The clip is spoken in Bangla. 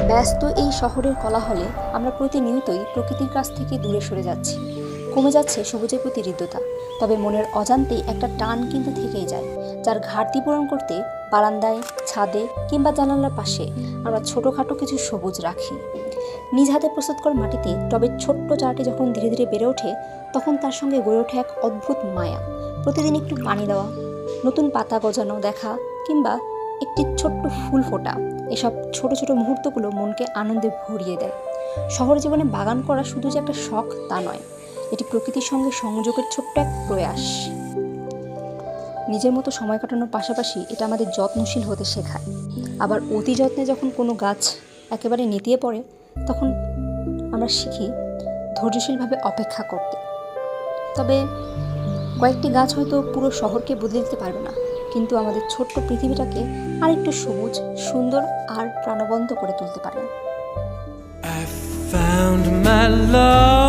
ব্যস্ত এই শহরের কোলাহলে আমরা প্রতিনিয়তই প্রকৃতির কাছ থেকে দূরে সরে যাচ্ছি। কমে যাচ্ছে সবুজের প্রতি হৃদ্যতা। তবে মনের অজান্তেই একটা টান কিন্তু থেকেই যায়, যার ঘাটতি পূরণ করতে বারান্দায়, ছাদে কিংবা জানালার পাশে আমরা ছোটোখাটো কিছু সবুজ রাখি। নিজ হাতে প্রস্তুত করা মাটিতে টবের ছোট্ট চারাটি যখন ধীরে ধীরে বেড়ে ওঠে, তখন তার সঙ্গে গড়ে ওঠে এক অদ্ভুত মায়া। প্রতিদিন একটু পানি দেওয়া, নতুন পাতা গজানো দেখা কিংবা একটি ছোট্ট ফুল ফোটা, এসব ছোট ছোট মুহূর্তগুলো মনকে আনন্দে ভরিয়ে দেয়। শহর জীবনে বাগান করা শুধু যে একটা শখ তা নয়, এটি প্রকৃতির সঙ্গে সংযোগের ছোট্ট এক প্রয়াস। নিজের মতো সময় কাটানোর পাশাপাশি এটা আমাদের যত্নশীল হতে শেখায়। আবার অতি যত্নে যখন কোনো গাছ একেবারে নেতিয়ে পড়ে, তখন আমরা শিখি ধৈর্যশীলভাবে অপেক্ষা করতে। তবে কয়েকটি গাছ হয়তো পুরো শহরকে বদলে দিতে পারবে না, কিন্তু আমাদের ছোট্ট পৃথিবীটাকে আরেকটু সবুজ, সুন্দর আর প্রাণবন্ত করে তুলতে পারে। I found my love